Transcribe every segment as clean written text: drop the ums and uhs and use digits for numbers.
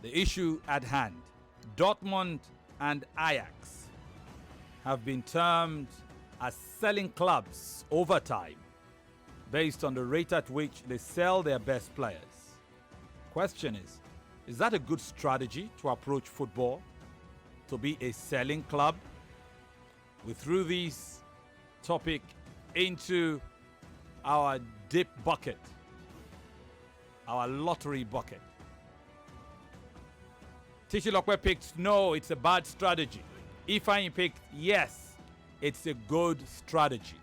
The issue at hand, Dortmund and Ajax have been termed as selling clubs over time based on the rate at which they sell their best players. Question is that a good strategy to approach football, to be a selling club? We threw this topic into our dip bucket, our lottery bucket. Titilope picked no, it's a bad strategy. Ifeanyi picked yes, it's a good strategy.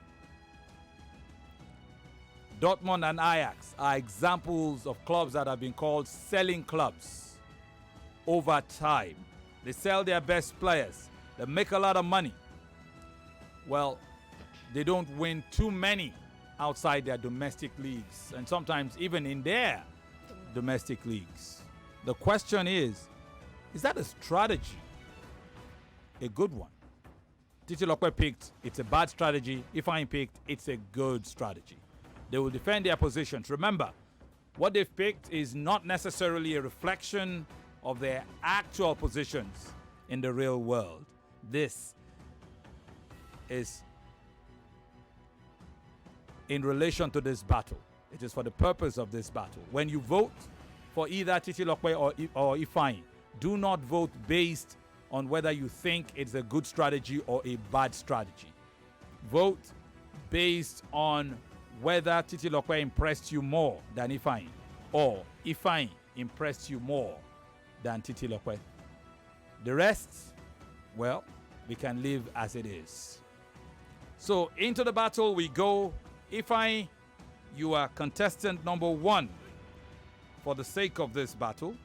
Dortmund and Ajax are examples of clubs that have been called selling clubs over time. They sell their best players. They make a lot of money. Well, they don't win too many outside their domestic leagues, and sometimes even in their domestic leagues. The question is that a strategy? A good one? Titilope picked it's a bad strategy. Ifeanyi picked it's a good strategy. They will defend their positions. Remember, what they've picked is not necessarily a reflection of their actual positions in the real world. This is in relation to this battle. It is for the purpose of this battle. When you vote for either Titilope or Ifeanyi, do not vote based on whether you think it's a good strategy or a bad strategy. Vote based on whether Titilope impressed you more than Ifeanyi, or Ifeanyi impressed you more than Titilope. The rest, well, we can live as it is. So into the battle we go. Ifeanyi, you are contestant number 1 for the sake of this battle,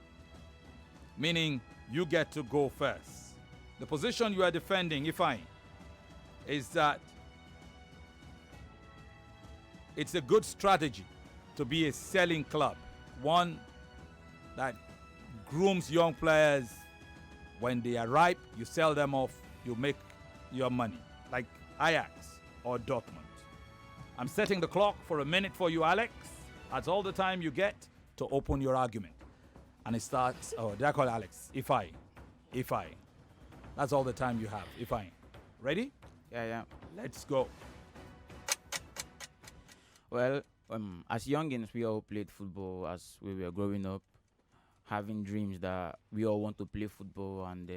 meaning you get to go first. The position you are defending, Ifeanyi, is that it's a good strategy to be a selling club, one that grooms young players. When they are ripe, you sell them off, you make your money, like Ajax or Dortmund. I'm setting the clock for a minute for you, Alex. That's all the time you get to open your argument. And it starts, did I call Alex? Ifeanyi. That's all the time you have. Ifeanyi. Ready? Yeah. Let's go. Well, as youngins, we all played football as we were growing up, having dreams that we all want to play football and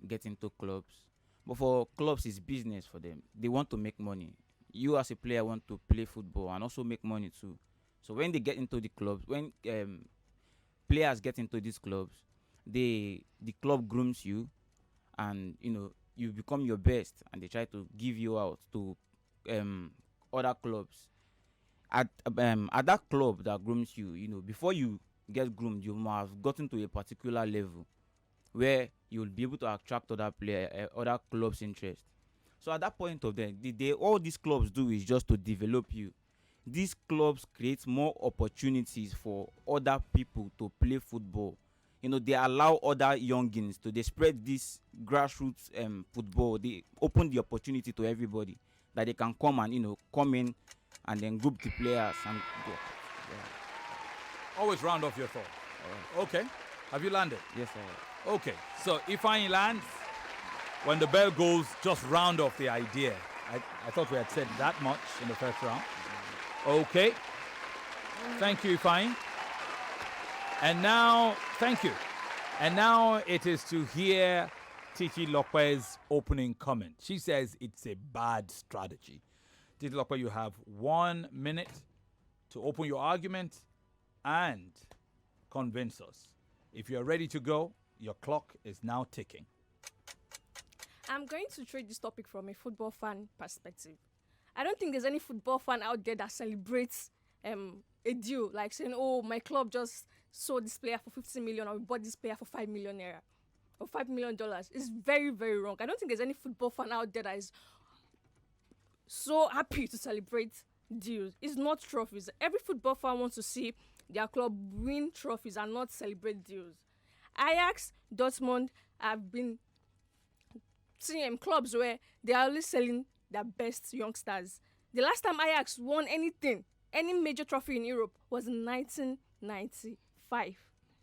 get into clubs. But for clubs, it's business for them. They want to make money. You as a player want to play football and also make money too. So when they get into the clubs, when players get into these clubs, the club grooms you, and you become your best, and they try to give you out to other clubs. At that club that grooms you, before you get groomed, you must have gotten to a particular level where you'll be able to attract other clubs' interest. So at that point of them, all these clubs do is just to develop you. These clubs create more opportunities for other people to play football. They allow other youngins they spread this grassroots football. They open the opportunity to everybody that they can come and come in and then group the players and go. Yeah. Always round off your thought. Right. Okay. Have you landed? Yes, sir. Okay. So Ifeanyi lands. When the bell goes, just round off the idea. I thought we had said that much in the first round. Okay. Thank you, Ifeanyi. And now, thank you. And now it is to hear Titilope's opening comment. She says it's a bad strategy. Titilope, you have 1 minute to open your argument and convince us. If you're ready to go, your clock is now ticking. I'm going to treat this topic from a football fan perspective. I don't think there's any football fan out there that celebrates a deal, like saying, oh, my club just sold this player for 50 million or we bought this player for 5 million naira or $5 million. It's very, very wrong. I don't think there's any football fan out there that is so happy to celebrate deals. It's not trophies. Every football fan wants to see their club win trophies and not celebrate deals. Ajax, Dortmund have been seeing clubs where they are only selling their best youngsters. The last time Ajax won anything, any major trophy in Europe, was in 1995.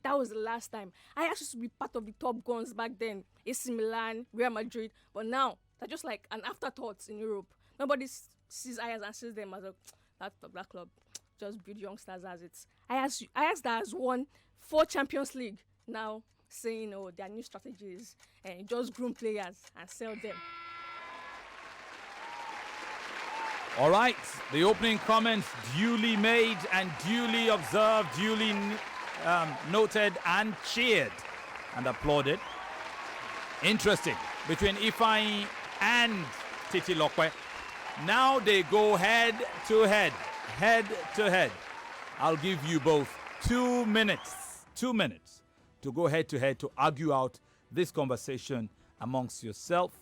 That was the last time. Ajax used to be part of the top guns back then. AC Milan, Real Madrid. But now, they're just like an afterthought in Europe. Nobody sees Ajax and sees them as that club. Just build youngsters as it's. Ajax that has won 4 Champions League now saying, oh, their new strategies and just groom players and sell them. All right, the opening comments duly made and duly observed, duly noted and cheered and applauded. Interesting. Between Ifeanyi and Titilope. Now they go head to head. Head to head. I'll give you both 2 minutes. 2 minutes to go head to head to argue out this conversation amongst yourself.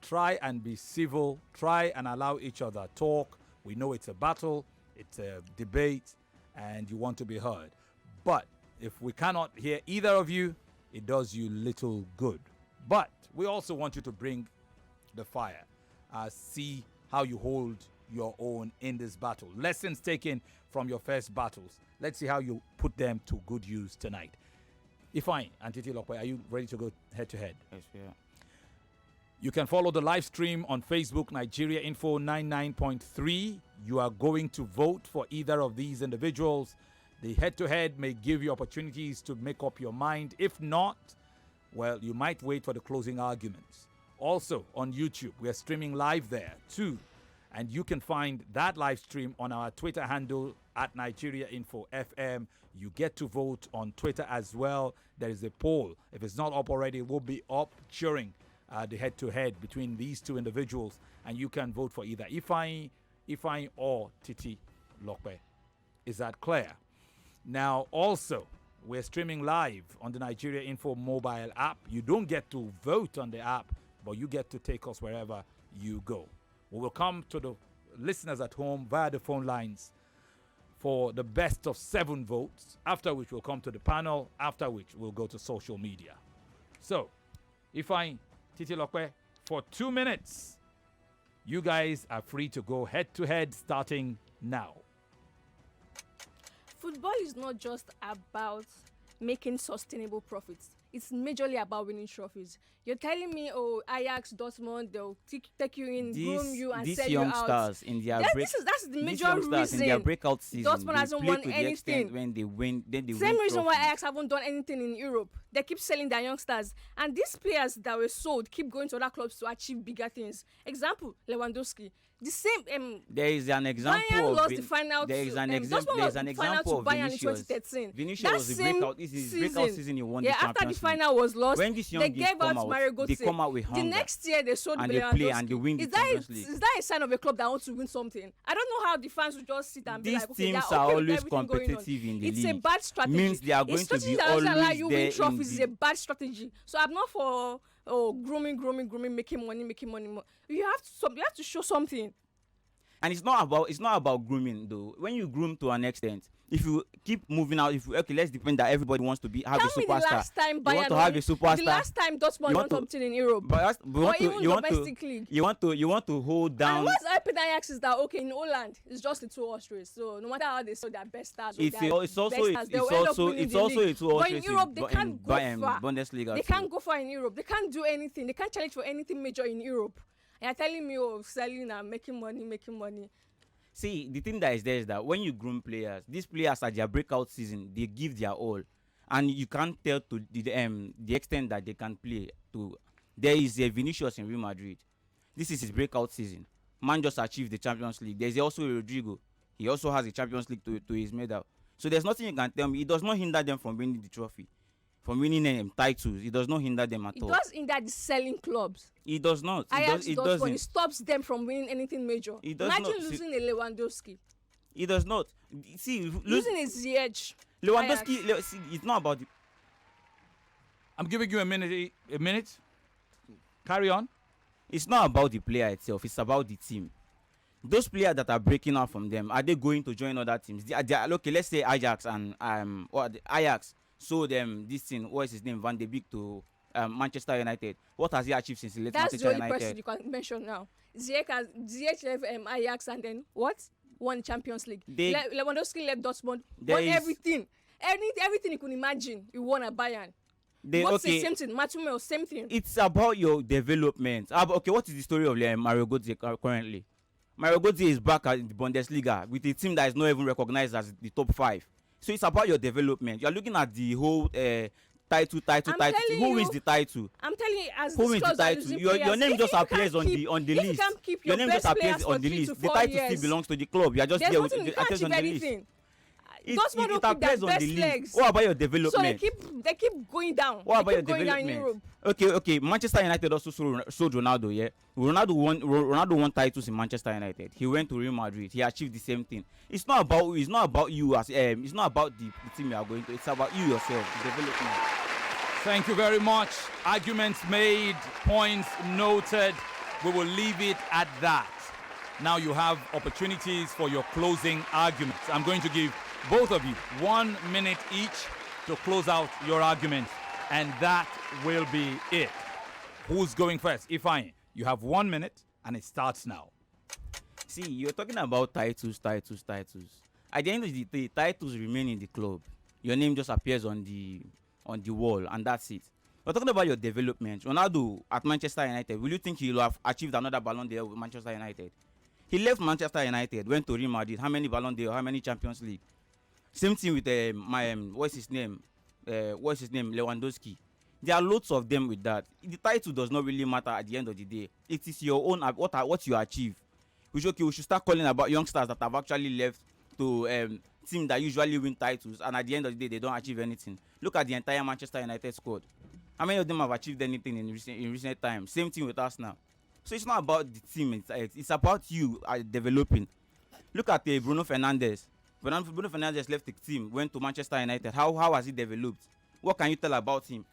Try and be civil. Try and allow each other talk. We know it's a battle. It's a debate. And you want to be heard. But if we cannot hear either of you, it does you little good. But we also want you to bring the fire. See how you hold your own in this battle. Lessons taken from your first battles. Let's see how you put them to good use tonight. Ifeanyi and Titilope, are you ready to go head to head? Yes, we are. You can follow the live stream on Facebook, Nigeria Info 99.3. You are going to vote for either of these individuals. The head-to-head may give you opportunities to make up your mind. If not, well, you might wait for the closing arguments. Also, on YouTube, we are streaming live there too. And you can find that live stream on our Twitter handle at Nigeria Info FM. You get to vote on Twitter as well. There is a poll. If it's not up already, it will be up during the head-to-head between these two individuals. And you can vote for either Ifeanyi or Titilope. Is that clear? Now, also, we're streaming live on the Nigeria Info mobile app. You don't get to vote on the app, but you get to take us wherever you go. We will come to the listeners at home via the phone lines for the best of 7 votes, after which we'll come to the panel, after which we'll go to social media. So, Ifeanyi, Titilope, for 2 minutes, you guys are free to go head-to-head starting now. Football is not just about making sustainable profits. It's majorly about winning trophies. You're telling me, oh, Ajax, Dortmund, they'll take you in, groom you, and sell you out. These youngsters in their that's the major reason. In their breakout season, Dortmund hasn't won anything. When they win, then they Same win reason why trophies. Ajax haven't done anything in Europe. They keep selling their youngsters, and these players that were sold keep going to other clubs to achieve bigger things. Example: Lewandowski. The same. There is an example Bayern of lost the final. There is an Dortmund lost the final to of Bayern in Vinicius. 2013. Vinicius was the breakout. This is his breakout season. He won the after Champions the final was lost, when this young they kids gave out Mario Götze. they come out with The hunger. next year they sold And they Lewandowski. play and they win the Champions League. Is that a sign of a club that wants to win something? I don't know how the fans will just sit and be These like, okay, teams they're are okay with always everything going on. competitive in the It's league. a bad strategy. Means they are going a to strategy be that doesn't allow always you there win in trophies is the- a bad strategy. So I'm not for grooming, making money. You have to show something. And it's not about grooming though. When you groom to an extent, if you keep moving out, let's depend that everybody wants to have a superstar. Tell me the last time You Bayern want to have a superstar. The last time Dortmund won something in Europe. You want to hold down. And what's happened at Ajax is that in Holland it's just a 2-horse race. So no matter how they sell their best stars, It's also a 2-horse But in race Europe they can't go far. Bundesliga. They can't go far in Europe. They can't do anything. They can't challenge for anything major in Europe. And you're telling me, selling and making money. See, the thing that is there is that when you groom players, these players at their breakout season, they give their all, and you can't tell to the extent that they can play. There is a Vinicius in Real Madrid. This is his breakout season. Man just achieved the Champions League. There's also a Rodrigo. He also has a Champions League to his medal. So there's nothing you can tell me. It does not hinder them from winning the trophy, from winning titles. It does not hinder them at all. It does hinder the selling clubs. It does not. It But doesn't. it stops them from winning anything major. It does Imagine not. losing a Lewandowski. It does not. See, Losing a Ziyech. Lewandowski. See, it's not about the. I'm giving you a minute. Carry on. It's not about the player itself. It's about the team. Those players that are breaking out from them, are they going to join other teams? They are, okay, let's say Ajax and Ajax sold them this thing. What is his name? Van de Beek to Manchester United. What has he achieved since he left That's Manchester the only United? person you can mention now. Ziyech left Ajax and then what? Won Champions League. Lewandowski left Dortmund. Won everything. everything you can imagine, you won at Bayern. They, What's okay, the same thing? Matumeo, same thing. it's about your development. Okay, what is the story of Mario Götze currently? Mario Götze is back at the Bundesliga with a team that is not even recognized as the top 5. So it's about your development. You are looking at the whole title. Who wins the title? I'm telling you, as who wins the title? Your name just appears on the list. Your name just appears on the list. The title still belongs to the club. You are just there with the appears on the list. It appears on the list. What about your development? So they keep going down. What about your development? Okay. Manchester United also sold Ronaldo. Yeah, Ronaldo won titles in Manchester United. He went to Real Madrid. He achieved the same thing. It's not about you as it's not about the team you are going to. It's about you yourself, the development. Thank you very much. Arguments made, points noted. We will leave it at that. Now you have opportunities for your closing arguments. I'm going to give both of you 1 minute each to close out your argument, and that will be it. Who's going first? Ifeanyi, you have 1 minute, and it starts now. See, you're talking about titles. At the end of the day, titles remain in the club. Your name just appears on the wall, and that's it. We're talking about your development. Ronaldo at Manchester United, will you think he'll have achieved another Ballon d'Or with Manchester United? He left Manchester United, went to Real Madrid. How many Ballon d'Or? How many Champions League? Same thing with what's his name, Lewandowski. There are lots of them with that. The title does not really matter at the end of the day. It is your own what you achieve. We should start calling about youngsters that have actually left to teams that usually win titles, and at the end of the day they don't achieve anything. Look at the entire Manchester United squad. How many of them have achieved anything in recent times? Same thing with us now. So it's not about the team. It's about you developing. Look at Bruno Fernandes. Bruno Fernandes left the team, went to Manchester United. How has he developed? What can you tell about him?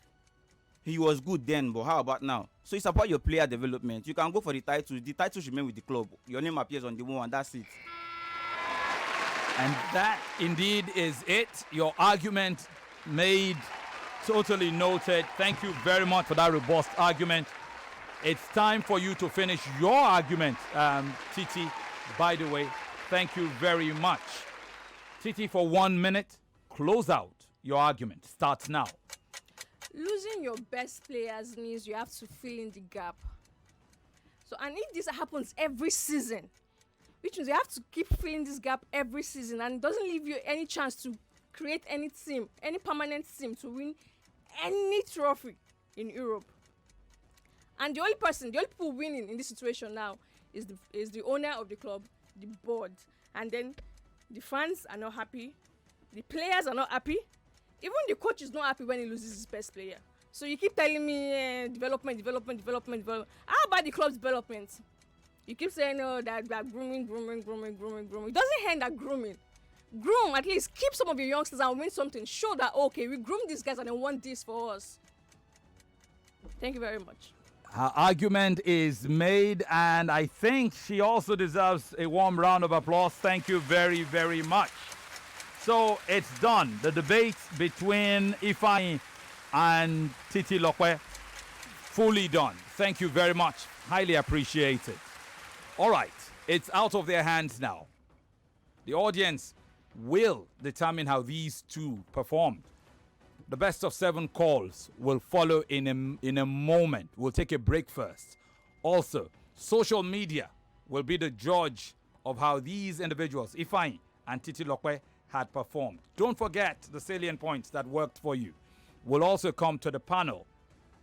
He was good then, but how about now? So it's about your player development. You can go for the titles. The titles remain with the club. Your name appears on the wall, and that's it. And that indeed is it. Your argument made, totally noted. Thank you very much for that robust argument. It's time for you to finish your argument, Titi, by the way. Thank you very much. Titi, for 1 minute, close out your argument. Starts now. Losing your best players means you have to fill in the gap. So, and if this happens every season, which means you have to keep filling this gap every season, and it doesn't leave you any chance to create any team, any permanent team to win any trophy in Europe. And the only people winning in this situation now is the owner of the club, the board, and then the fans are not happy, the players are not happy, even the coach is not happy when he loses his best player. So you keep telling me development. How about the club's development? You keep saying that we are grooming. It doesn't end at grooming. Groom, at least keep some of your youngsters and win something. Show that, okay, we groomed these guys and they want this for us. Thank you very much. Her argument is made, and I think she also deserves a warm round of applause. Thank you very, very much. So it's done. The debate between Ifeanyi and Titilope, fully done. Thank you very much. Highly appreciated. All right, it's out of their hands now. The audience will determine how these two performed. The best of 7 calls will follow in a moment. We'll take a break first. Also, social media will be the judge of how these individuals, Ifeanyi and Titilope, had performed. Don't forget the salient points that worked for you. We'll also come to the panel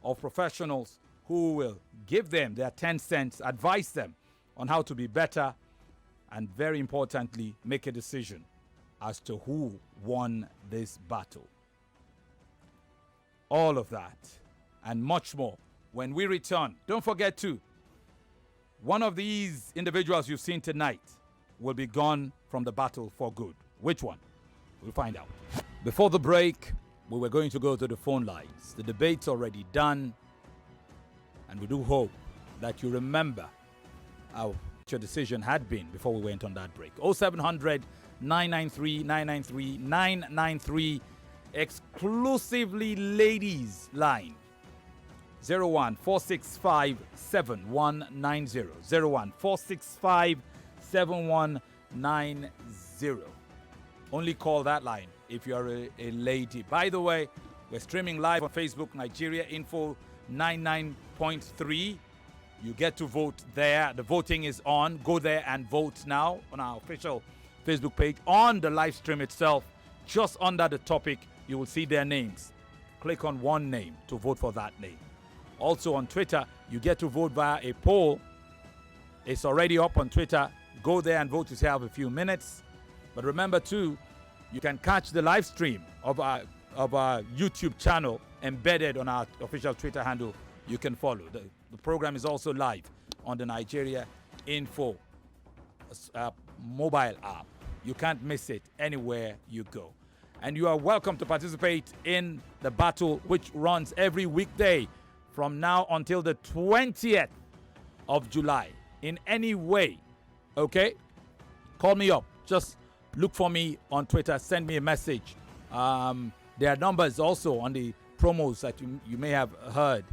of professionals who will give them their 10 cents, advise them on how to be better, and very importantly, make a decision as to who won this battle. All of that and much more when we return. Don't forget to, one of these individuals you've seen tonight will be gone from the battle for good. Which one? We'll find out. Before the break, we were going to go to the phone lines. The debate's already done, and we do hope that you remember how your decision had been before we went on that break. 0700 993 993 993, exclusively ladies line. 01 465 7190. 01 465 7190. Only call that line if you're a lady. By the way, we're streaming live on Facebook, Nigeria Info 99.3. You get to vote there. The voting is on. Go there and vote now on our official Facebook page. On the live stream itself, just under the topic, you will see their names. Click on one name to vote for that name. Also on Twitter, you get to vote via a poll. It's already up on Twitter. Go there and vote yourself a few minutes. But remember too, you can catch the live stream of our YouTube channel embedded on our official Twitter handle. You can follow. The program is also live on the Nigeria Info mobile app. You can't miss it anywhere you go. And you are welcome to participate in the battle, which runs every weekday from now until the 20th of July. In any way, okay? Call me up. Just look for me on Twitter. Send me a message. There are numbers also on the promos that you may have heard.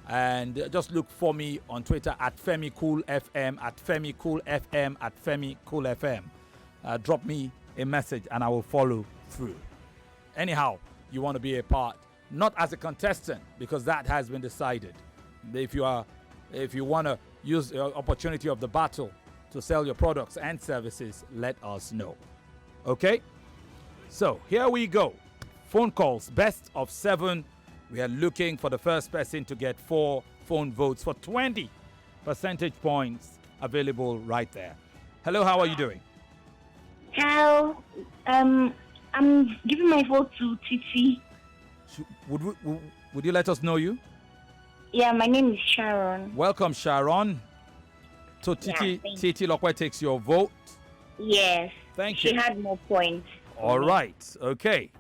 And just look for me on Twitter at Femi Cool FM, at Femi Cool FM, at Femi Cool FM. Drop me a message and I will follow through. Anyhow, you want to be a part, not as a contestant, because that has been decided. If you want to use the opportunity of the battle to sell your products and services, let us know. Okay? So here we go. Phone calls, best of 7. We are looking for the first person to get 4 phone votes for 20 percentage points available right there. Hello, how are you doing? Hello. I'm giving my vote to Titi. Would you let us know you? Yeah, my name is Sharon. Welcome, Sharon. So Titilope takes your vote. Yes. Thank you. She had more points. All right. Okay.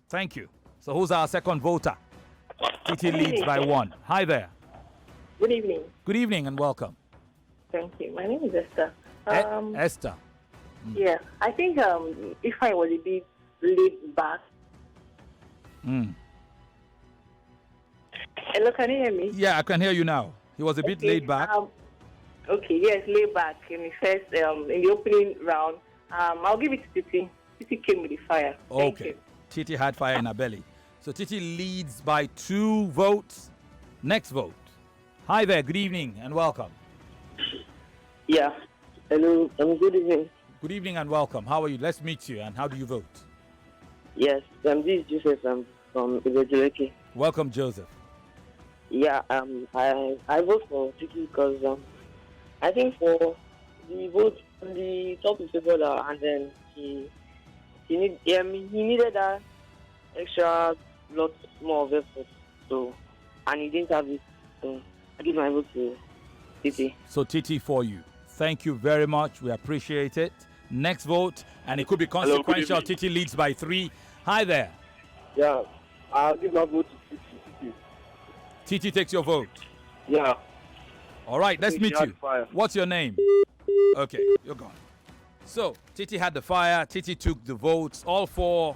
Thank you. So who's our second voter? Titi leads by 1. Hi there. Good evening. Good evening and welcome. Thank you. My name is Esther. Esther. Yeah, I think if I was a bit laid back. Hello, can you hear me? Yeah, I can hear you now. He was a bit laid back. Okay, yes, laid back in the first, in the opening round. I'll give it to Titi. Titi came with the fire. Thank you. Titi had fire in her belly. So Titi leads by 2 votes. Next vote. Hi there, good evening and welcome. Yeah. Hello, good evening. Good evening and welcome. How are you? Let's meet you. And how do you vote? Yes, this is Joseph. I'm from Ibejueke. Welcome, Joseph. Yeah, I vote for Titi because I think for the vote on the top of the border, and then he needed that extra lot more of effort. So, and he didn't have it. So I give my vote to Titi. So Titi for you. Thank you very much. We appreciate it. Next vote, and it could be consequential. Hello, Titi leads by 3. Hi there. Yeah, I'll give my vote to Titi. Titi takes your vote. Yeah. All right, let's meet you. Fire. What's your name? Okay, you're gone. So Titi had the fire. Titi took the votes. All 4.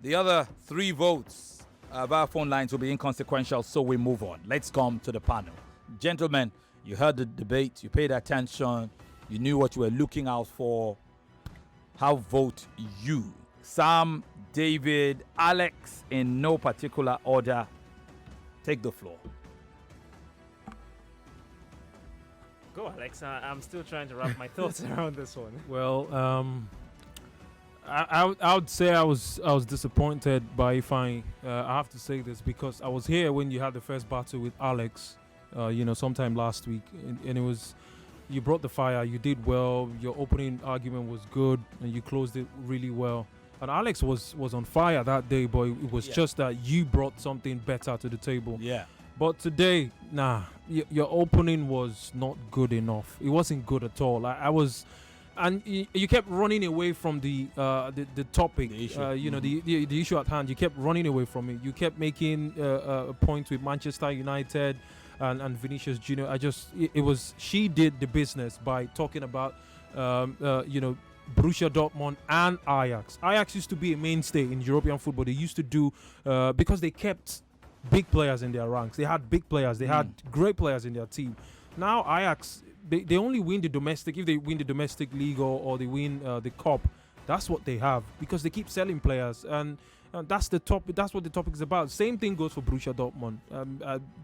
The other 3 votes via phone lines will be inconsequential, so we move on. Let's come to the panel. Gentlemen, you heard the debate. You paid attention. You knew what you were looking out for. How vote you? Sam, David, Alex, in no particular order. Take the floor. Go, Alex. I'm still trying to wrap my thoughts around this one. Well, I would say I was disappointed by Ifeanyi. I have to say this because I was here when you had the first battle with Alex, sometime last week, and it was, you brought the fire, you did well, your opening argument was good, and you closed it really well. And Alex was on fire that day, but it was just that you brought something better to the table. Yeah. But today, your opening was not good enough. It wasn't good at all. I was, and you kept running away from the topic. The issue. The issue at hand. You kept running away from it. You kept making a point with Manchester United and Vinicius Junior. She did the business by talking about Borussia Dortmund and Ajax. Ajax used to be a mainstay in European football. They used to do because they kept big players in their ranks. They had big players. They had great players in their team. Now Ajax, they only win the domestic. If they win the domestic league or they win the cup, That's what they have because they keep selling players, and that's the topic. That's what the topic is about. Same thing goes for Borussia Dortmund.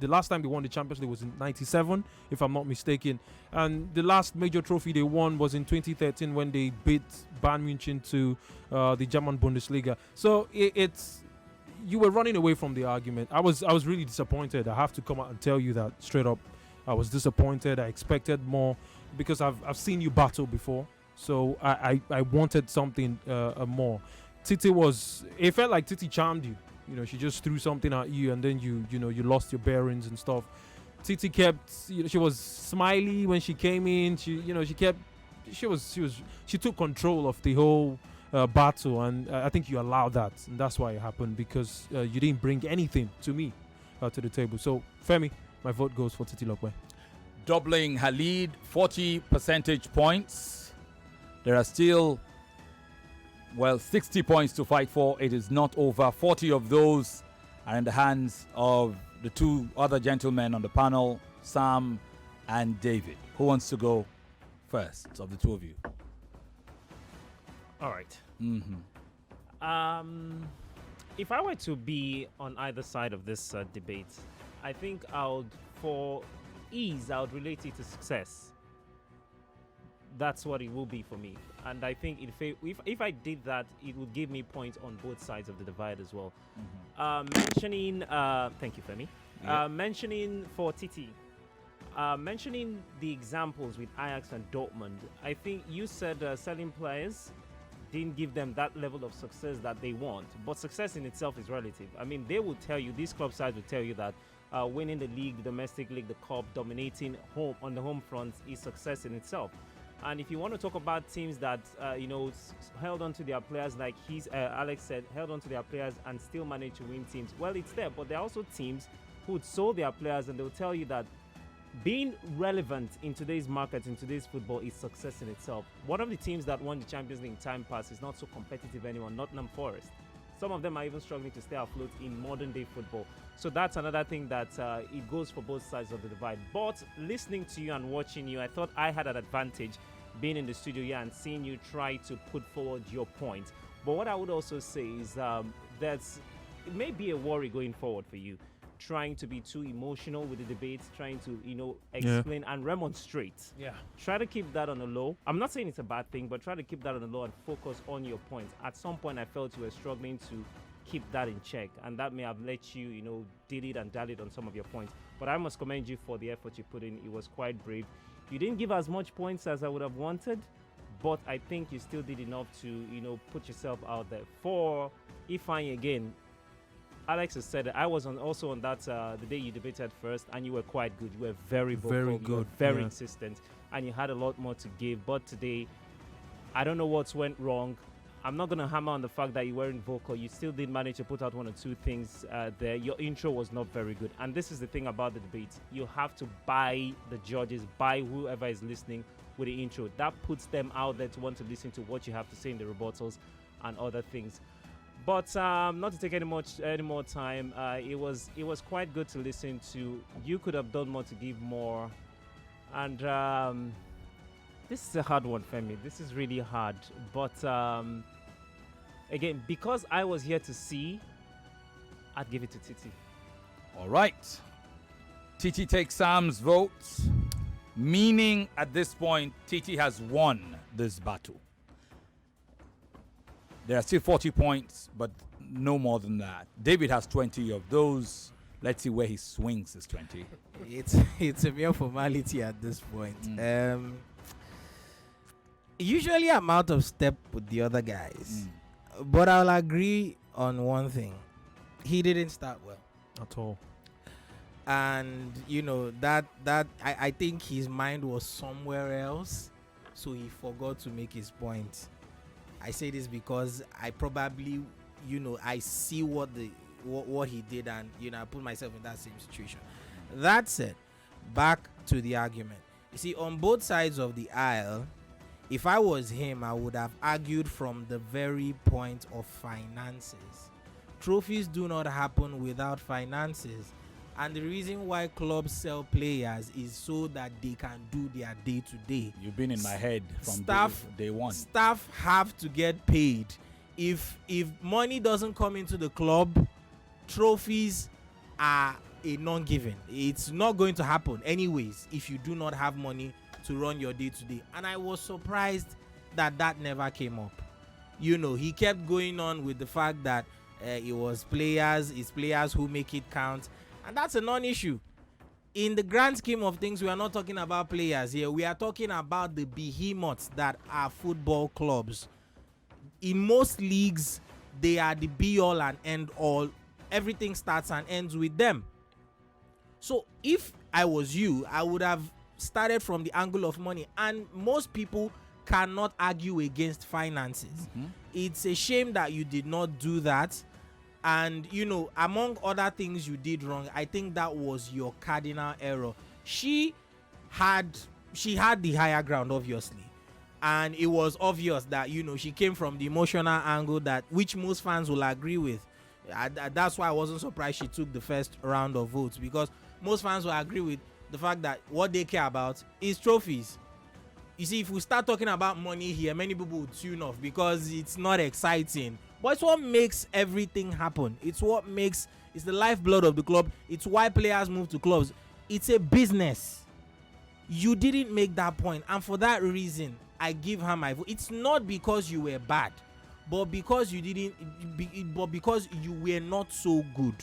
The last time they won the Champions League was in '97, if I'm not mistaken, and the last major trophy they won was in 2013 when they beat Bayern Munich to the German Bundesliga. So it's you were running away from the argument. I was really disappointed. I have to come out and tell you that straight up. I was disappointed. I expected more because I've seen you battle before. So I wanted something more. Titi it felt like Titi charmed you. You know, she just threw something at you and then you lost your bearings and stuff. Titi kept, she was smiley when she came in. She took control of the whole battle, and I think you allowed that, and that's why it happened because you didn't bring anything to me to the table. So Femi, my vote goes for Titilope. Doubling her lead, 40 percentage points. There are still, 60 points to fight for. It is not over. 40 of those are in the hands of the two other gentlemen on the panel, Sam and David. Who wants to go first of the two of you? All right. If I were to be on either side of this debate, I think for ease, I would relate it to success. That's what it will be for me. And I think if I did that, it would give me points on both sides of the divide as well. Mentioning, thank you, Femi. Yeah. Mentioning for Titi, mentioning the examples with Ajax and Dortmund, I think you said selling players didn't give them that level of success that they want. But success in itself is relative. I mean, they will tell you, these club sides will tell you that winning the league, the domestic league, the cup, dominating on the home front is success in itself. And if you want to talk about teams that held on to their players, like Alex said, held on to their players and still managed to win teams, well, it's there. But there are also teams who sold their players, and they'll tell you that being relevant in today's market, in today's football, is success in itself. One of the teams that won the Champions League in time past is not so competitive anymore, Nottingham Forest. Some of them are even struggling to stay afloat in modern day football. So that's another thing that it goes for both sides of the divide. But listening to you and watching you, I thought I had an advantage being in the studio here and seeing you try to put forward your point. But what I would also say is it may be a worry going forward for you, trying to be too emotional with the debates, trying to explain and remonstrate. Yeah. Try to keep that on the low. I'm not saying it's a bad thing, but try to keep that on the low and focus on your points. At some point, I felt you were struggling to keep that in check, and that may have let you, dilly and dallied on some of your points. But I must commend you for the effort you put in. It was quite brave. You didn't give as much points as I would have wanted, but I think you still did enough to, put yourself out there. For Ifeanyi again, Alex has said it. I was also on that the day you debated first, and you were quite good. You were very vocal, very you good, were very insistent, and you had a lot more to give. But today, I don't know what went wrong. I'm not going to hammer on the fact that you weren't vocal. You still did manage to put out one or two things there. Your intro was not very good. And this is the thing about the debate. You have to buy the judges, buy whoever is listening with the intro. That puts them out there to want to listen to what you have to say in the rebuttals and other things. But not to take any more time, it was quite good to listen to. You could have done more to give more. And this is a hard one, Femi. This is really hard. But again, because I was here to see, I'd give it to Titi. All right. Titi takes Sam's vote, meaning at this point, Titi has won this battle. There are still 40 points, but no more than that. David has 20 of those. Let's see where he swings his 20. It's a mere formality at this point. Usually I'm out of step with the other guys. But I'll agree on one thing. He didn't start well. At all. And, that I think his mind was somewhere else. So he forgot to make his point. I say this because I probably, I see what he did, and, I put myself in that same situation. That said, back to the argument. You see, on both sides of the aisle, if I was him, I would have argued from the very point of finances. Trophies do not happen without finances. And the reason why clubs sell players is so that they can do their day-to-day. You've been in my head from day one. Staff have to get paid. If money doesn't come into the club, trophies are a non-given. It's not going to happen anyways if you do not have money to run your day-to-day. And I was surprised that never came up. He kept going on with the fact that it's players who make it count, and that's a non-issue. In the grand scheme of things, we are not talking about players here. We are talking about the behemoths that are football clubs. In most leagues, they are the be-all and end-all. Everything starts and ends with them. So if I was you, I would have started from the angle of money, and most people cannot argue against finances. It's a shame that you did not do that, and among other things you did wrong, I think that was your cardinal error. She had the higher ground, obviously, and it was obvious that she came from the emotional angle which most fans will agree with. That's why I wasn't surprised she took the first round of votes, because most fans will agree with the fact that what they care about is trophies. You see, if we start talking about money here, many people would tune off because it's not exciting. But it's what makes everything happen. It's the lifeblood of the club. It's why players move to clubs. It's a business. You didn't make that point, and for that reason, I give her my vote. It's not because you were bad, but because you were not so good.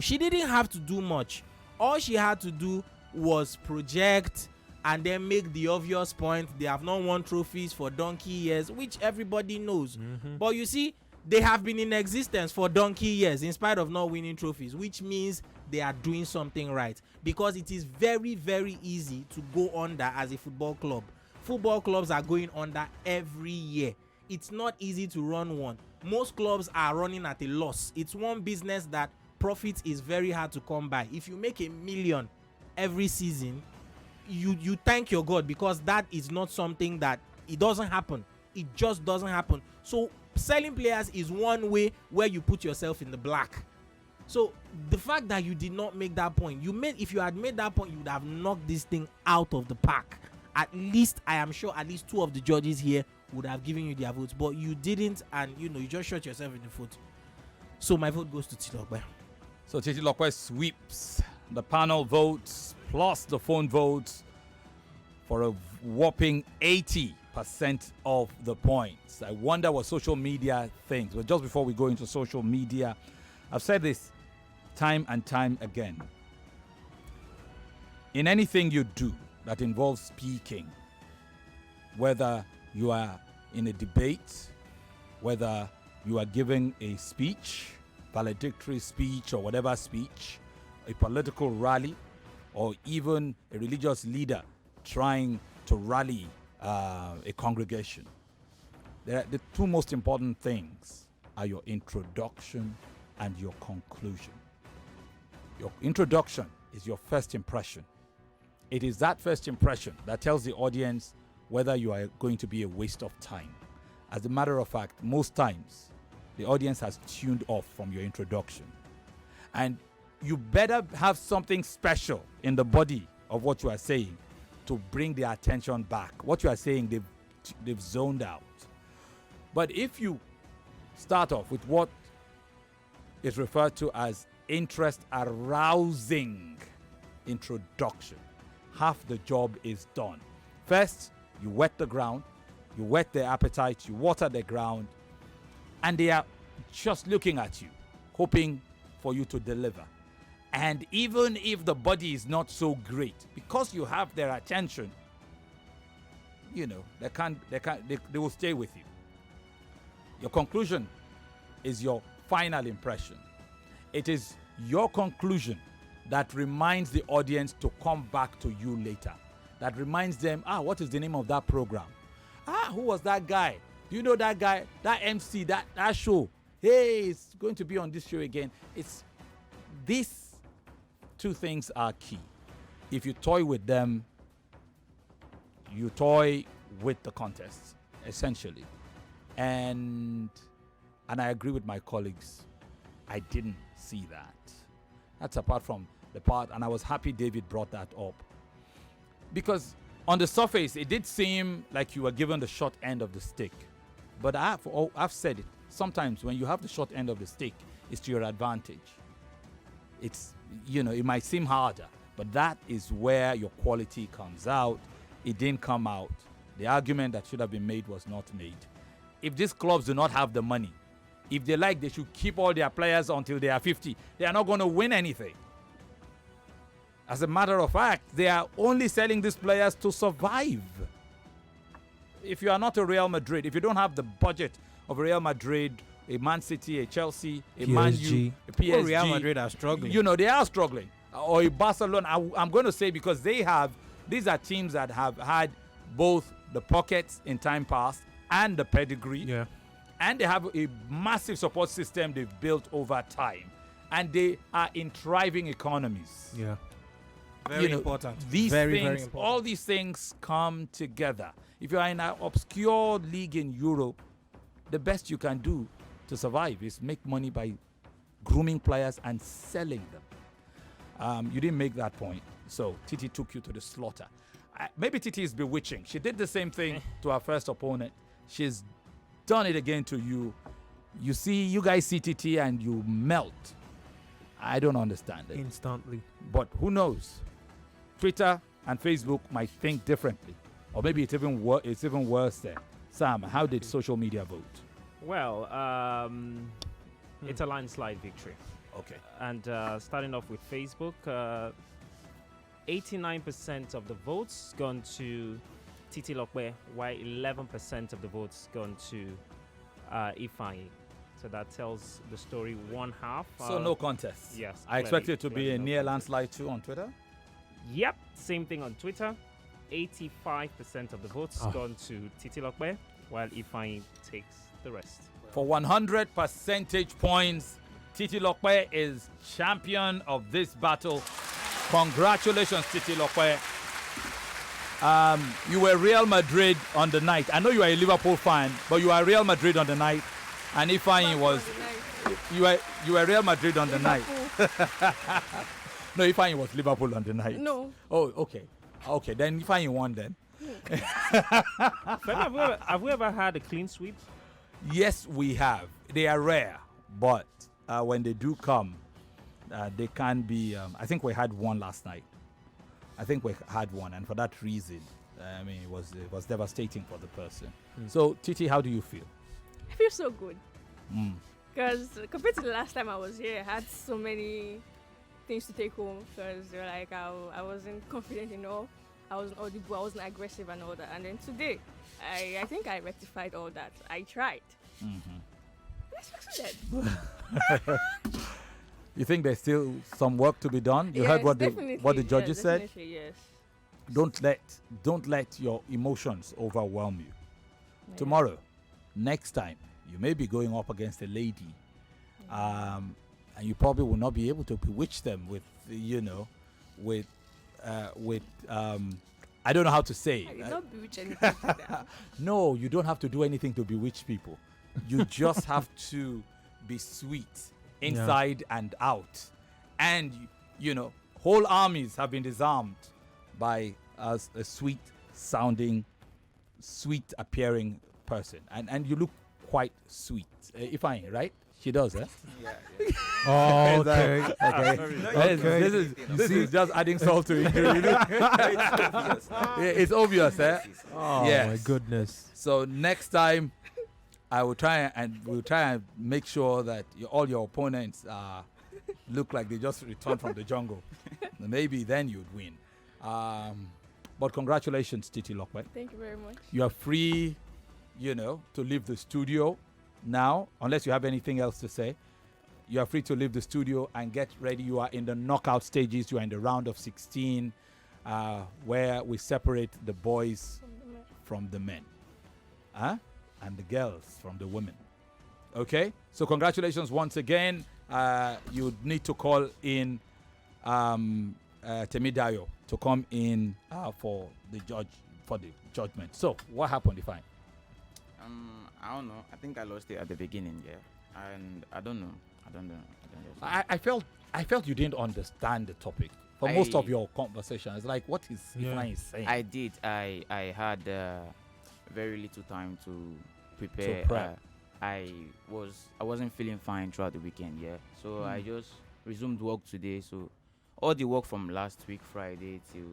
She didn't have to do much. All she had to do was project and then make the obvious point. They have not won trophies for donkey years, which everybody knows. But you see, they have been in existence for donkey years in spite of not winning trophies, which means they are doing something right, because it is very, very easy to go under as a football club. Football clubs are going under every year. It's not easy to run one. Most clubs are running at a loss. It's one business that profit is very hard to come by. If you make $1 million every season, you thank your God, because that is not something that it doesn't happen. It just doesn't happen. So selling players is one way where you put yourself in the black. So the fact that you did not make that point, if you had made that point, you would have knocked this thing out of the park. At least, I am sure at least 2 of the judges here would have given you their votes, but you didn't, and you just shot yourself in the foot. So my vote goes to Titilope. So Titilope sweeps the panel votes plus the phone votes for a whopping 80% of the points. I wonder what social media thinks. But just before we go into social media, I've said this time and time again. In anything you do that involves speaking, whether you are in a debate, whether you are giving a speech, valedictory speech or whatever speech, a political rally, or even a religious leader trying to rally a congregation, the 2 most important things are your introduction and your conclusion. Your introduction is your first impression. It is that first impression that tells the audience whether you are going to be a waste of time. As a matter of fact, most times the audience has tuned off from your introduction. And you better have something special in the body of what you are saying to bring their attention back. What you are saying, they've zoned out. But if you start off with what is referred to as interest arousing introduction, half the job is done. First, you wet the ground, you whet their appetite, you water the ground, and they are just looking at you, hoping for you to deliver. And even if the body is not so great, because you have their attention, they will stay with you. Your conclusion is your final impression. It is your conclusion that reminds the audience to come back to you later. That reminds them, what is the name of that program? Who was that guy? Do you know that guy? That MC, that show? Hey, it's going to be on this show again. It's these 2 things are key. If you toy with them, you toy with the contest, essentially. And I agree with my colleagues. I didn't see that. That's apart from the part, and I was happy David brought that up. Because on the surface, it did seem like you were given the short end of the stick. But I've said it. Sometimes when you have the short end of the stick, it's to your advantage. It's, it might seem harder, but that is where your quality comes out. It didn't come out. The argument that should have been made was not made. If these clubs do not have the money, if they like, they should keep all their players until they are 50. They are not going to win anything. As a matter of fact, they are only selling these players to survive. If you are not a Real Madrid, if you don't have the budget of Real Madrid, a Man City, a Chelsea, a Man U, a PSG, Well, Real Madrid are struggling. they are struggling. Or a Barcelona. I'm going to say because these are teams that have had both the pockets in time past and the pedigree. Yeah. And they have a massive support system they've built over time. And they are in thriving economies. Yeah. Very important. These very, things, very important. all these things come together. If you are in an obscure league in Europe, the best you can do to survive is make money by grooming players and selling them. You didn't make that point, so Titi took you to the slaughter. Maybe Titi is bewitching. She did the same thing to her first opponent. She's done it again to you. You guys see Titi and you melt. I don't understand it. Instantly. But who knows? Twitter and Facebook might think differently. Or maybe it's even worse there. Sam, how did social media vote? Well, it's a landslide victory. Okay. And starting off with Facebook, 89% of the votes gone to Titilope, while 11% of the votes gone to Ifeanyi. So that tells the story one half. So no contest. Yes. I expect it to be clearly a no near contest. landslide too on Twitter. Yep, same thing on Twitter. 85% of the votes gone to Titilope, while Ifeanyi takes the rest. For 100 percentage points, Titilope is champion of this battle. Congratulations, Titilope. You were Real Madrid on the night. I know you are a Liverpool fan, but you are Real Madrid on the night. And Ifeanyi was... You were Real Madrid on the night. No, Ifeanyi was Liverpool on the night. No. Oh, okay. Okay, then Ifeanyi won then. Femi, have we ever had a clean sweep? Yes, we have. They are rare, but when they do come, they can be... I think we had one last night. And for that reason, it was devastating for the person. So, Titi, how do you feel? I feel so good. Because compared to the last time I was here, I had so many things to take home. Because I wasn't confident enough. I wasn't audible. I wasn't aggressive and all that. And then today, I think I rectified all that. I tried. Let's You think there's still some work to be done? You heard what the judges said? Yes. Don't let your emotions overwhelm you. Yeah. Tomorrow, next time, you may be going up against a lady, and you probably will not be able to bewitch them with I don't know how to say. I did not bewitch anything. No, you don't have to do anything to bewitch people. You just have to be sweet inside and out. And, whole armies have been disarmed by a sweet sounding, sweet appearing person. And you look quite sweet. Ifeanyi, right? She does, eh? Yeah. Oh, okay. This is just adding salt to it. It's obvious, eh? Oh, yes. my goodness. So next time, we'll try and make sure that all your opponents look like they just returned from the jungle. Maybe then you'd win. But congratulations, Titilope. Thank you very much. You are free, to leave the studio now, unless you have anything else to say. You are free to leave the studio and get ready. You are in the knockout stages. You are in the round of 16, where we separate the boys from the men. And the girls from the women. Okay? So congratulations once again. You need to call in Temidayo to come in for the judgment. So what happened, Ifeanyi? I don't know. I think I lost it at the beginning, yeah. And I don't know. I felt I felt you didn't understand the topic for most of your conversation. It's like, what is Ifeanyi saying? I did. I had very little time to prepare. To prep. I wasn't feeling fine throughout the weekend. Yeah, so I just resumed work today. So all the work from last week Friday till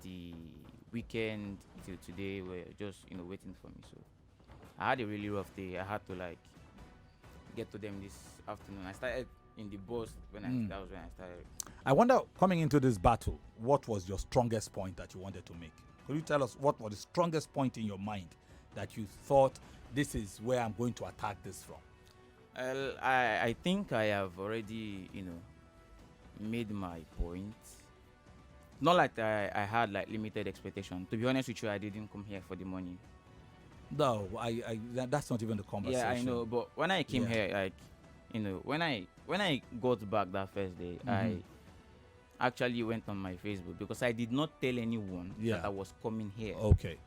the weekend till today were just waiting for me. So I had a really rough day. I had to like get to them this afternoon. I started in the bus when that was when I started. I wonder, coming into this battle, what was your strongest point that you wanted to make? Could you tell us what was the strongest point in your mind that you thought, this is where I'm going to attack this from? I think I have already, made my point. Not like I had like limited expectation. To be honest with you, I didn't come here for the money. No, that's not even the conversation. Yeah, I know. But when I came here, like, when I got back that first day, I actually went on my Facebook because I did not tell anyone that I was coming here. Okay.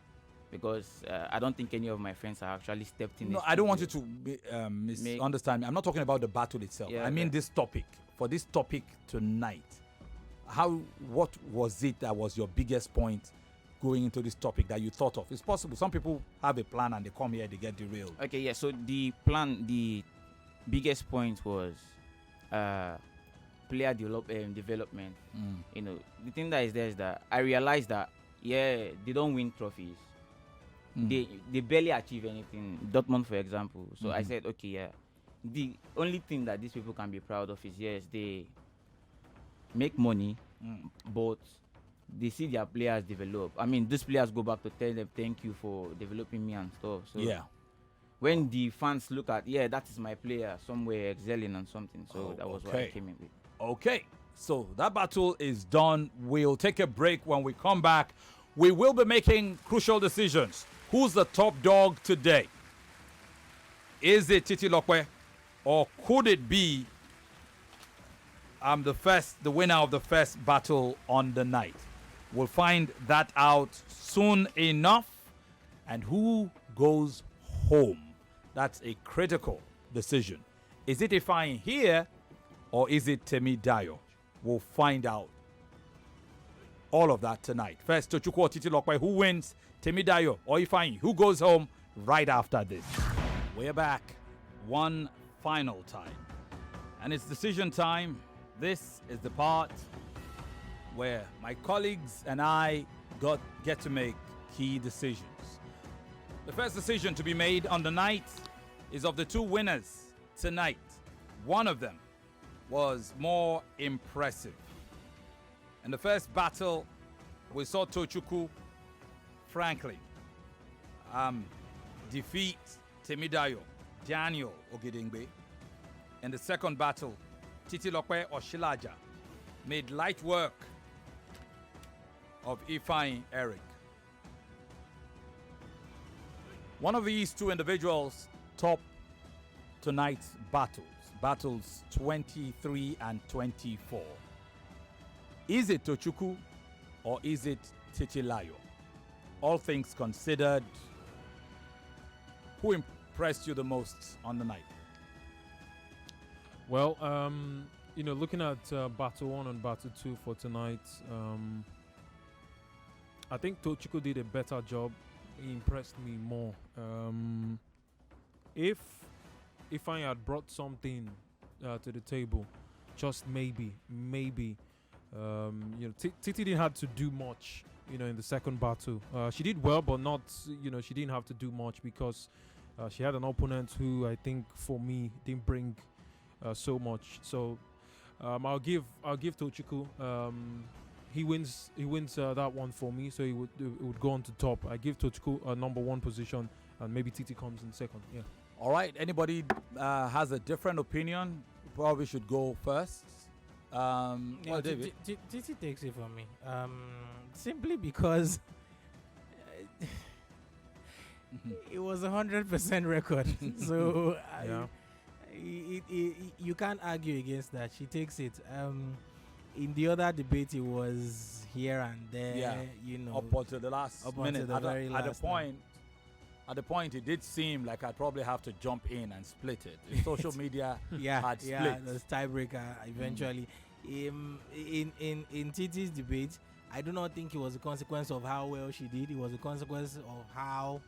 Because I don't think any of my friends have actually stepped in. No, I don't want you to misunderstand me. I'm not talking about the battle itself. Yeah, I mean this topic. For this topic tonight, what was it that was your biggest point going into this topic that you thought of? It's possible. Some people have a plan and they come here, they get derailed. Okay, yeah. So the biggest point was player development. The thing that is there is that I realized that they don't win trophies. They barely achieve anything. Dortmund, for example. So I said, okay, yeah. The only thing that these people can be proud of is yes, they make money, but they see their players develop. I mean, these players go back to tell them thank you for developing me and stuff. So when the fans look at, that is my player somewhere excelling and something. So that was what I came in with. Okay, so that battle is done. We'll take a break. When we come back, we will be making crucial decisions. Who's the top dog today? Is it Titilope, or could it be the winner of the first battle on the night? We'll find that out soon enough. And who goes home? That's a critical decision. Is it Ifeanyi here, or is it Temidayo? We'll find out all of that tonight. First, Tochukwu or Titilope, who wins? Temidayo or Ifeanyi? Who goes home right after this? We're back one final time. And it's decision time. This is the part where my colleagues and I get to make key decisions. The first decision to be made on the night is of the two winners tonight. One of them was more impressive. In the first battle, we saw Tochukwu, frankly, defeat Temidayo, Daniel Ogedengbe. In the second battle, Titilope Osilaja made light work of Ifeanyi Eric. One of these two individuals topped tonight's battles 23 and 24. Is it Tochukwu or is it Titilayo? All things considered, who impressed you the most on the night? Well, looking at Battle 1 and Battle 2 for tonight, I think Tochukwu did a better job. He impressed me more. If I had brought something to the table, just maybe, Titi didn't have to do much, in the second battle. She did well, but not, she didn't have to do much because she had an opponent who I think for me didn't bring so much. So I'll give Tochukwu. He wins that one for me, so it would go on to top. I give Tochukwu a number one position, and maybe Titi comes in second. Yeah. All right. Anybody has a different opinion? Probably should go first. David. Titi takes it from me. Simply because it was 100% record. So you can't argue against that. She takes it. In the other debate, it was here and there. Up until the last minute. At the point, at the point it did seem like I'd probably have to jump in and split it. If social media had split. the tiebreaker eventually. In Titi's debate, I do not think it was a consequence of how well she did. It was a consequence of how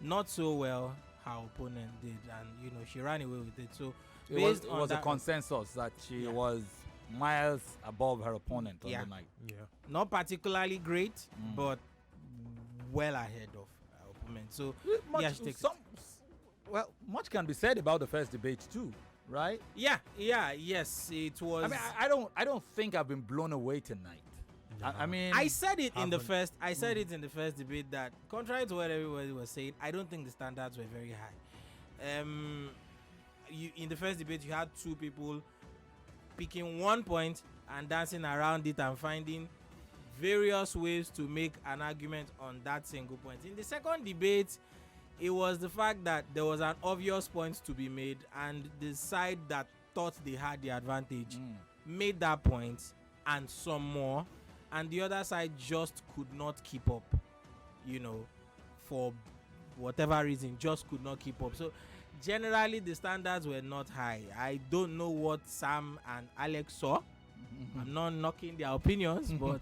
not so well her opponent did, and she ran away with it. So It was a consensus that she was miles above her opponent on the night. Yeah. Not particularly great, but well ahead of her opponent. So much can be said about the first debate too, right? Yes, it was. I mean, I don't think I've been blown away tonight. I mean, I said it in the first. I said it in the first debate that, contrary to what everybody was saying, I don't think the standards were very high. In the first debate, you had two people picking one point and dancing around it and finding various ways to make an argument on that single point. In the second debate, it was the fact that there was an obvious point to be made, and the side that thought they had the advantage made that point and some more, and the other side just could not keep up, for whatever reason, just could not keep up. So generally the standards were not high. I don't know what Sam and Alex saw. I'm not knocking their opinions, but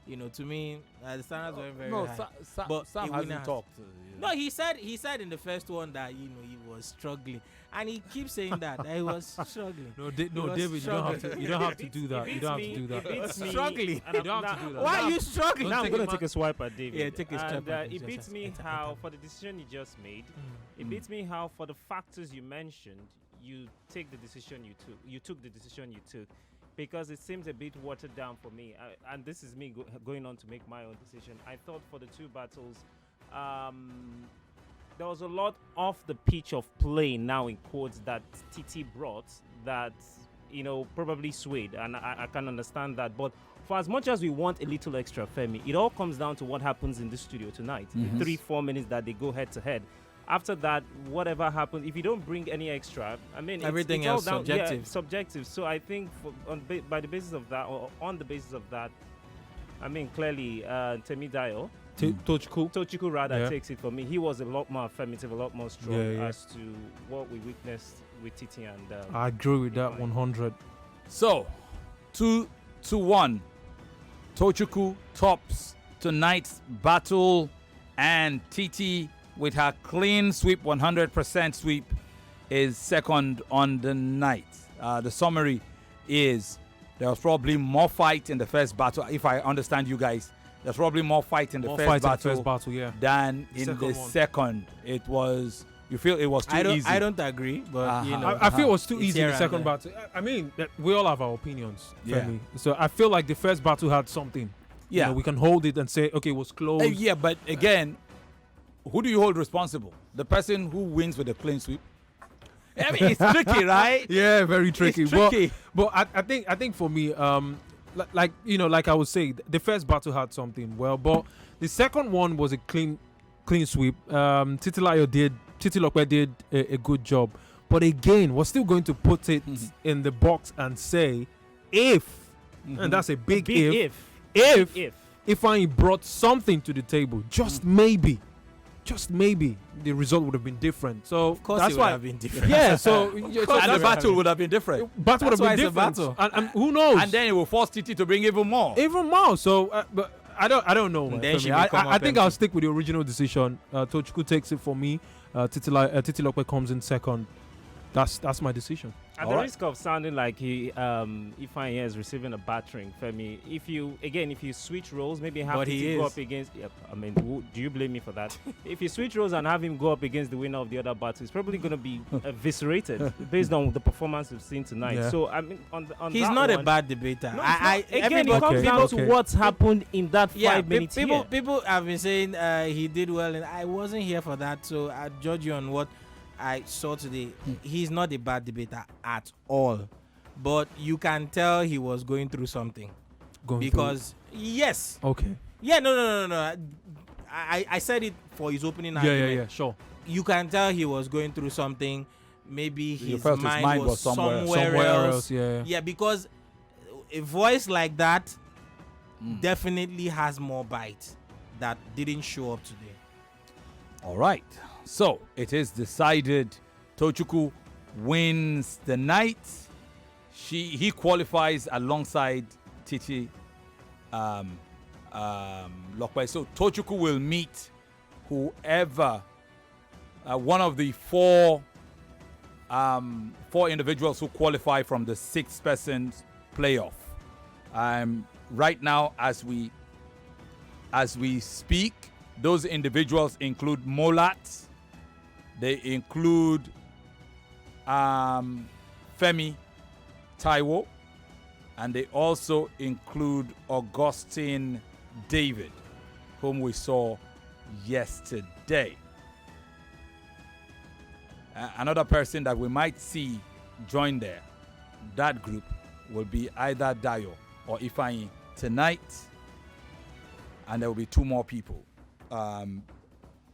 to me, the standards weren't very high. But Sam hasn't talked. No, he said in the first one that he was struggling, and he keeps saying that he was struggling. No, David, you don't have to do that. You don't have to do that. Struggling. You don't have to do that. Why are you struggling? Now I'm going to take a swipe at David. Yeah, take a swipe. And it beats me how, for the decision you just made, it beats me how, for the factors you mentioned, you take the decision you took. You took the decision you took, because it seems a bit watered down for me. And this is me going on to make my own decision. I thought for the two battles, there was a lot off the pitch of play, now in quotes, that Titi brought that probably swayed, and I can understand that. But for as much as we want a little extra, Femi, it all comes down to what happens in the studio tonight. The 3-4 minutes that they go head to head. After that, whatever happens, if you don't bring any extra, I mean, everything it's else all down, subjective. Yeah, subjective. So I think by the basis of that, or on the basis of that, I mean, clearly, Temidayo, Tochukwu rather takes it for me. He was a lot more affirmative, a lot more strong as to what we witnessed with Titi and. I agree with that 100. So, 2-1. Tochukwu tops tonight's battle, and Titi, with her clean sweep, 100% sweep, is second on the night. The summary is there was probably more fight in the first battle. If I understand you guys, there's probably more fight in the first battle than in the second. It was, you feel it was too easy? I don't agree, but I feel it was too easy in the second battle. I mean, we all have our opinions, Femi. So I feel like the first battle had something. Yeah, we can hold it and say, okay, it was close. Yeah, but again, who do you hold responsible? The person who wins with a clean sweep? I mean, it's tricky, right? Yeah, very tricky. It's tricky. But I think for me, like I would say, the first battle had something. Well, but the second one was a clean sweep. Titilope did a good job. But again, we're still going to put it in the box and say, if, and that's a big if Ifeanyi brought something to the table, just maybe, the result would have been different. So of course, that's it would have been different. Yeah, so and the battle would have been different. Battle would have been different. And who knows? And then it will force Titi to bring even more. So, but I don't know. I think I'll stick with the original decision. Tochukwu takes it for me. Titilope comes in second. That's my decision. At the risk of sounding like Ifeanyi is receiving a battering, Femi, if you switch roles, maybe have to go up against. I mean, do you blame me for that? If you switch roles and have him go up against the winner of the other battle, he's probably going to be eviscerated based on the performance we've seen tonight. Yeah. So I mean, on he's that not one, a bad debater. No, again, it comes down to what's happened in that 5 minutes. People have been saying he did well, and I wasn't here for that, so I judge you on what I saw today. He's not a bad debater at all, but you can tell he was going through something. Yes. Okay. Yeah. No. I said it for his opening argument. Yeah. Sure. You can tell he was going through something. Maybe his mind was somewhere else. Yeah. Because a voice like that definitely has more bite that didn't show up today. All right. So it is decided. Tochukwu wins the night. He qualifies alongside Titi Lokwe. So Tochukwu will meet whoever one of the four individuals who qualify from the 6-person playoff. Right now, as we speak, those individuals include Molat. They include Femi Taiwo, and they also include Augustine David, whom we saw yesterday. Another person that we might see join that group will be either Dayo or Ifeanyi tonight, and there will be 2 more people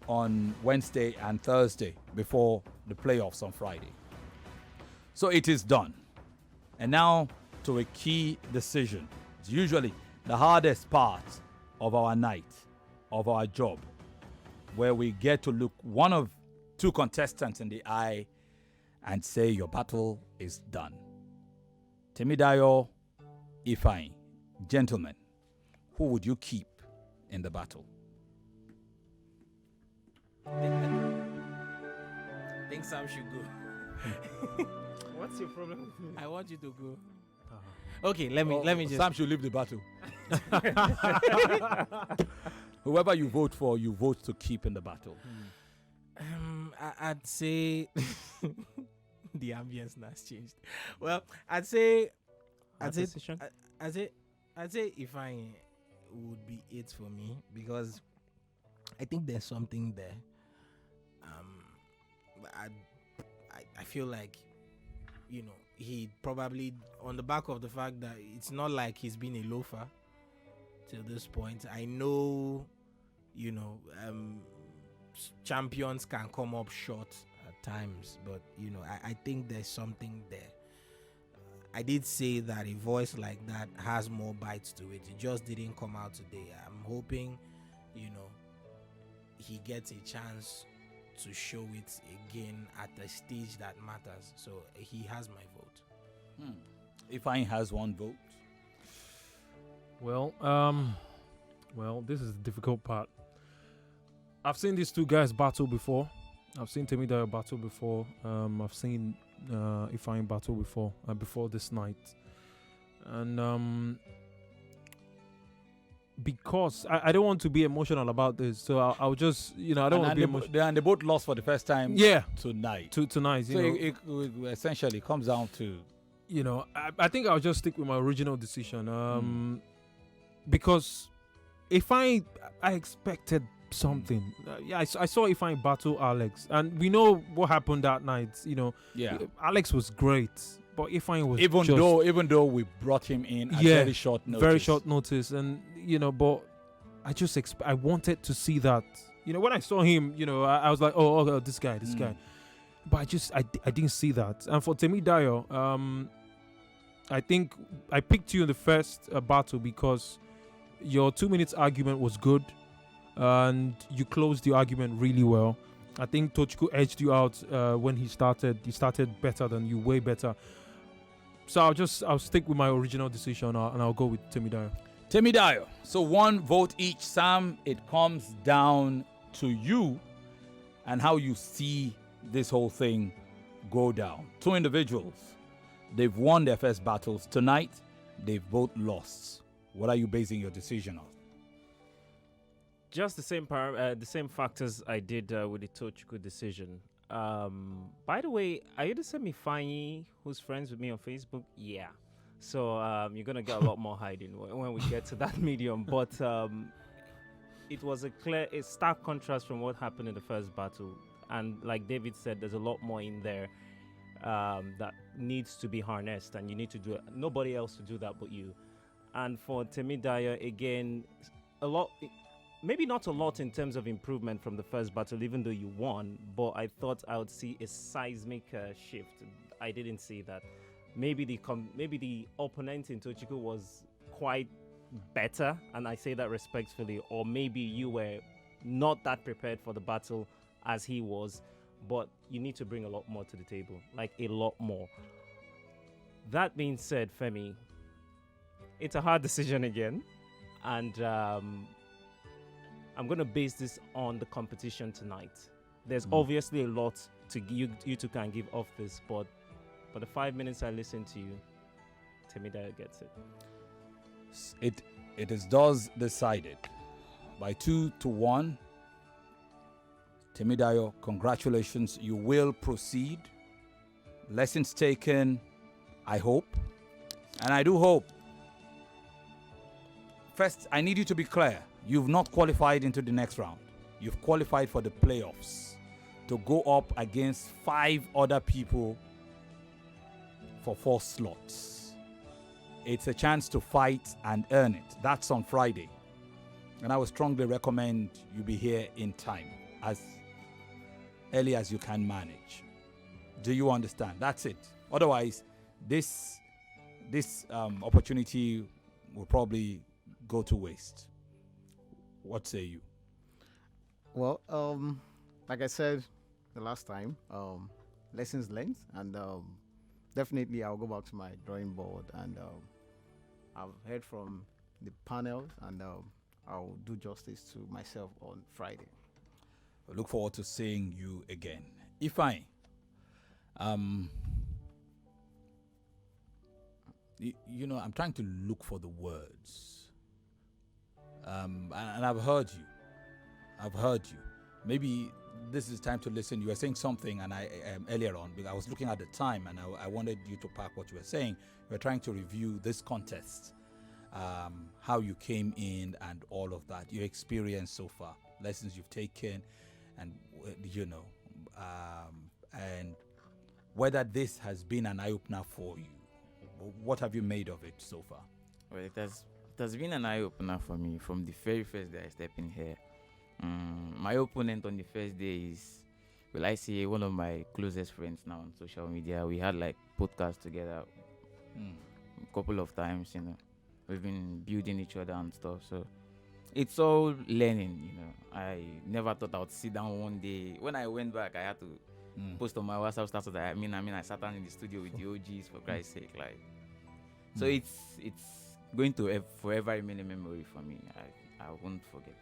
on Wednesday and Thursday before the playoffs on Friday. So it is done. And now to a key decision. It's usually the hardest part of our night, of our job, where we get to look one of 2 contestants in the eye and say your battle is done. Temidayo, Ifeanyi, gentlemen, who would you keep in the battle? I think Sam should go. What's your problem with me? I want you to go. Okay, let me just. Sam should leave the battle. Whoever you vote for, you vote to keep in the battle. I'd say the ambience has changed. Well, I'd say Ifeanyi would be it for me, because I think there's something there. I feel like, he probably, on the back of the fact that it's not like he's been a loafer till this point. I know, champions can come up short at times, but I think there's something there. I did say that a voice like that has more bites to it. It just didn't come out today. I'm hoping, he gets a chance to show it again at a stage that matters. So he has my vote. Ifeanyi has 1 vote. Well, this is the difficult part. I've seen these 2 guys battle before. I've seen Temidayo battle before. I've seen Ifeanyi battle before this night. And because I don't want to be emotional about this, so I'll just, I don't want to be emotional. And they both lost for the first time tonight. Tonight. So it essentially comes down to... I think I'll just stick with my original decision. Because I expected something. I saw Ifeanyi battle Alex, and we know what happened that night. Alex was great, but Ifeanyi was even though we brought him in at very short notice, and but I wanted to see that. When I saw him, I was like, oh, this guy, but I didn't see that. And for Temidayo, I think I picked you in the first battle because your 2 minutes argument was good. And you closed the argument really well. I think Tochukwu edged you out when he started. He started better than you, way better. So I'll stick with my original decision and I'll go with Temidayo. So 1 vote each. Sam, it comes down to you and how you see this whole thing go down. 2 individuals, they've won their first battles. Tonight, they've both lost. What are you basing your decision on? Just the same factors I did with the Tochukwu decision. By the way, are you the same Ifeanyi who's friends with me on Facebook? Yeah. So you're gonna get a lot more hiding when we get to that medium. But it was a stark contrast from what happened in the first battle. And like David said, there's a lot more in there that needs to be harnessed, and you need to do it. Nobody else to do that but you. And for Temidayo, again, maybe not a lot in terms of improvement from the first battle, even though you won, but I thought I would see a seismic shift. I didn't see that. Maybe the opponent in Tochukwu was quite better, and I say that respectfully, or maybe you were not that prepared for the battle as he was, but you need to bring a lot more to the table, like a lot more. That being said, Femi, it's a hard decision again, and I'm going to base this on the competition tonight. There's obviously a lot to you two can give off this, but for the 5 minutes I listened to you, Temidayo gets it. It is thus decided by 2-1. Temidayo, congratulations. You will proceed. Lessons taken, I hope. And I do hope. First, I need you to be clear. You've not qualified into the next round. You've qualified for the playoffs to go up against 5 other people for 4 slots. It's a chance to fight and earn it. That's on Friday. And I would strongly recommend you be here in time, as early as you can manage. Do you understand? That's it. Otherwise, this opportunity will probably go to waste. What say you? Well, like I said the last time, lessons learned, and definitely I'll go back to my drawing board, and I've heard from the panel, and I'll do justice to myself on Friday. I look forward to seeing you again. Ifeanyi, you know, I'm trying to look for the words. And I've heard you. Maybe this is time to listen. You were saying something, and I earlier on, because I was looking at the time, and I wanted you to pack what you were saying. You were trying to review this contest, how you came in, and all of that, your experience so far, lessons you've taken, and and whether this has been an eye-opener for you. What have you made of it so far? Well, it has been an eye-opener for me from the very first day I stepped in here. My opponent on the first day is, will I say, one of my closest friends now on social media. We had like podcasts together a couple of times, you know. We've been building each other and stuff. So it's all learning, you know. I never thought I would sit down one day. When I went back, I had to post on my WhatsApp status that I sat down in the studio with the OGs, for Christ's sake, like. So it's going to forever remain a memory for me. I won't forget.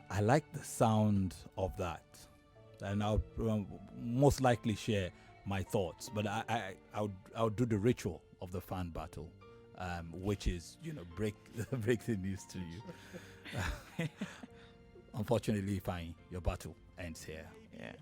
I like the sound of that, and I'll most likely share my thoughts. But I'll do the ritual of the fan battle, which is, you know, break the news to you. Unfortunately, fine, your battle ends here. Yeah.